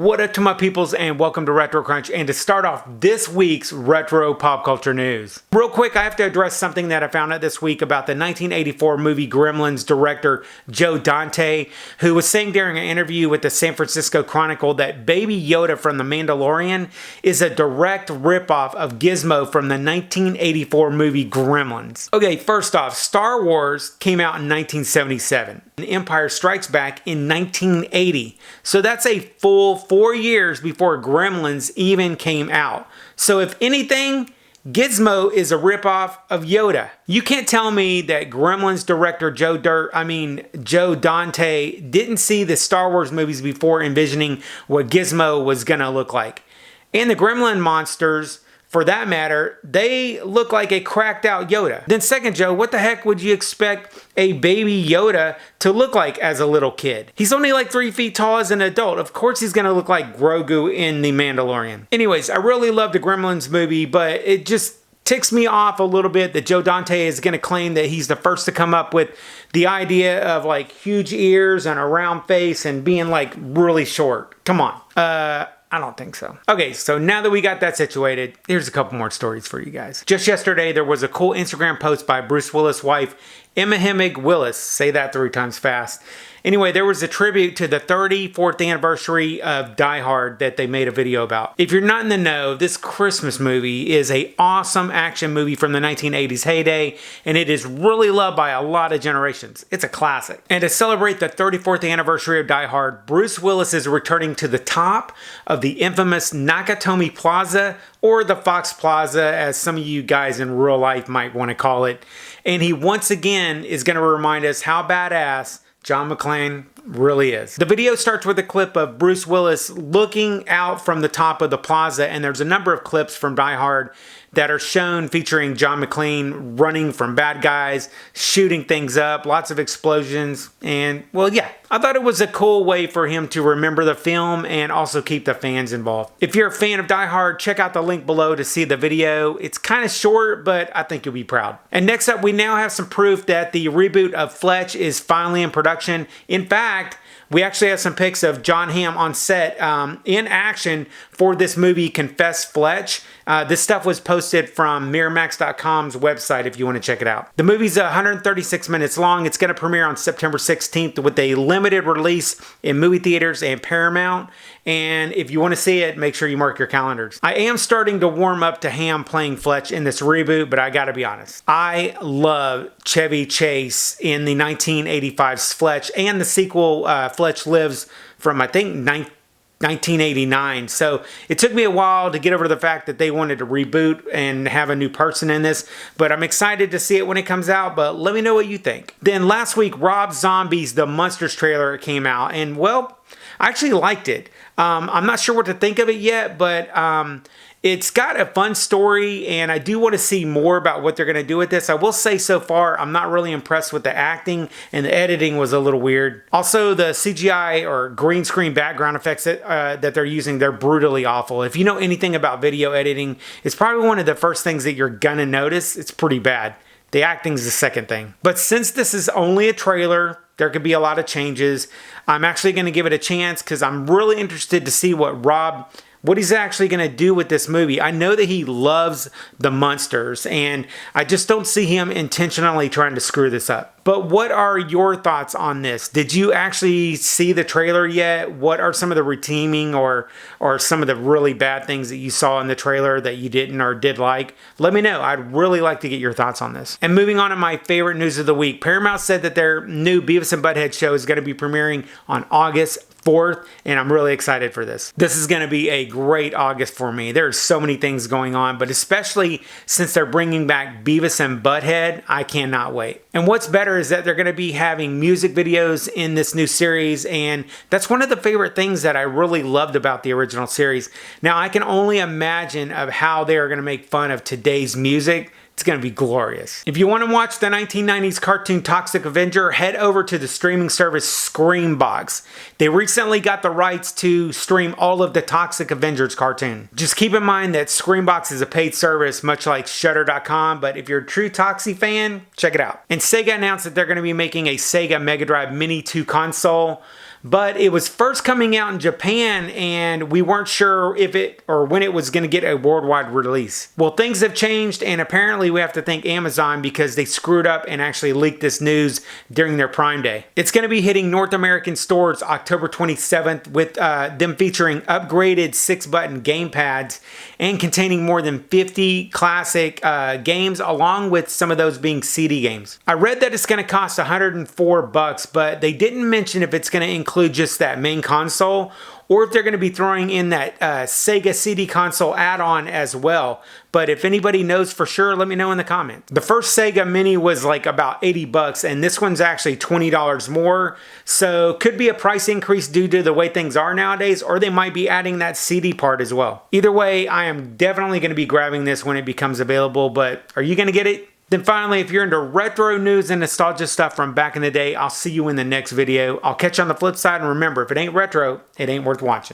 What up to my peoples, and welcome to Retro Crunch. And to start off this week's retro pop culture news, real quick, I have to address something that I found out this week about the 1984 movie Gremlins director Joe Dante, who was saying during an interview with the San Francisco Chronicle that Baby Yoda from the Mandalorian is a direct ripoff of Gizmo from the 1984 movie Gremlins. Okay, first off, Star Wars came out in 1977. and Empire Strikes Back in 1980. So that's a full 4 years before Gremlins even came out. So if anything, Gizmo is a ripoff of Yoda. You can't tell me that Gremlins director Joe Dante didn't see the Star Wars movies before envisioning what Gizmo was gonna look like. And the Gremlin monsters, for that matter, they look like a cracked out Yoda. Then second, Joe, what the heck would you expect a baby Yoda to look like as a little kid? He's only like 3 feet tall as an adult. Of course he's gonna look like Grogu in the Mandalorian. Anyways, I really love the Gremlins movie, but it just ticks me off a little bit that Joe Dante is gonna claim that he's the first to come up with the idea of like huge ears and a round face and being like really short. Come on. I don't think so. Okay, so now that we got that situated, here's a couple more stories for you guys. Just yesterday, there was a cool Instagram post by Bruce Willis' wife, Emma Hemig Willis. Say that 3 times fast. Anyway, there was a tribute to the 34th anniversary of Die Hard that they made a video about. If you're not in the know, this Christmas movie is an awesome action movie from the 1980s heyday, and it is really loved by a lot of generations. It's a classic. And to celebrate the 34th anniversary of Die Hard, Bruce Willis is returning to the top of the infamous Nakatomi Plaza, or the Fox Plaza, as some of you guys in real life might want to call it. And he once again is going to remind us how badass John McClane really is. The video starts with a clip of Bruce Willis looking out from the top of the plaza, and there's a number of clips from Die Hard that are shown featuring John McClane running from bad guys, shooting things up, lots of explosions, and well, yeah, I thought it was a cool way for him to remember the film and also keep the fans involved. If you're a fan of Die Hard, check out the link below to see the video. It's kind of short, but I think you'll be proud. And next up, we now have some proof that the reboot of Fletch is finally in production. In fact, we actually have some pics of John Hamm on set in action for this movie, Confess Fletch. This stuff was posted from Miramax.com's website if you want to check it out. The movie's 136 minutes long. It's going to premiere on September 16th with a limited release in movie theaters and Paramount. And if you want to see it, make sure you mark your calendars. I am starting to warm up to Hamm playing Fletch in this reboot, but I gotta be honest. I love Chevy Chase in the 1985's Fletch and the sequel Fletch Lives from, I think, 1989. So it took me a while to get over the fact that they wanted to reboot and have a new person in this, but I'm excited to see it when it comes out. But let me know what you think. Then last week, Rob Zombie's The Monsters trailer came out, and well, I actually liked it. I'm not sure what to think of it yet, but it's got a fun story, and I do want to see more about what they're going to do with this. I will say so far, I'm not really impressed with the acting, and the editing was a little weird. Also, the CGI or green screen background effects that they're using, they're brutally awful. If you know anything about video editing, it's probably one of the first things that you're going to notice. It's pretty bad. The acting's the second thing. But since this is only a trailer, there could be a lot of changes. I'm actually going to give it a chance because I'm really interested to see what he's actually going to do with this movie. I know that he loves the monsters, and I just don't see him intentionally trying to screw this up. But what are your thoughts on this? Did you actually see the trailer yet? What are some of the redeeming or some of the really bad things that you saw in the trailer that you didn't or did like? Let me know. I'd really like to get your thoughts on this. And moving on to my favorite news of the week, Paramount said that their new Beavis and Butthead show is going to be premiering on August 4th, and I'm really excited for this. This is going to be a great August for me. There's so many things going on, but especially since they're bringing back Beavis and Butthead, I cannot wait. And what's better is that they're going to be having music videos in this new series, and that's one of the favorite things that I really loved about the original series. Now, I can only imagine of how they are going to make fun of today's music. It's going to be glorious. If you want to watch the 1990s cartoon Toxic Avenger, head over to the streaming service Screambox. They recently got the rights to stream all of the Toxic Avengers cartoon. Just keep in mind that Screambox is a paid service, much like Shudder.com, but if you're a true Toxie fan, check it out. And Sega announced that they're going to be making a Sega Mega Drive Mini 2 console. but it was first coming out in Japan and we weren't sure if it or when it was going to get a worldwide release. Well, things have changed, and apparently we have to thank Amazon because they screwed up and actually leaked this news during their Prime Day. It's going to be hitting North American stores October 27th with them featuring upgraded 6-button gamepads and containing more than 50 classic games, along with some of those being CD games. I read that it's going to cost $104, but they didn't mention if it's going to include just that main console or if they're going to be throwing in that Sega CD console add-on as well. But if anybody knows for sure, let me know in the comments. The first Sega Mini was like about $80, and this one's actually $20 more. So could be a price increase due to the way things are nowadays, or they might be adding that CD part as well. Either way, I am definitely going to be grabbing this when it becomes available, but are you going to get it? Then finally, if you're into retro news and nostalgia stuff from back in the day, I'll see you in the next video. I'll catch you on the flip side, and remember, if it ain't retro, it ain't worth watching.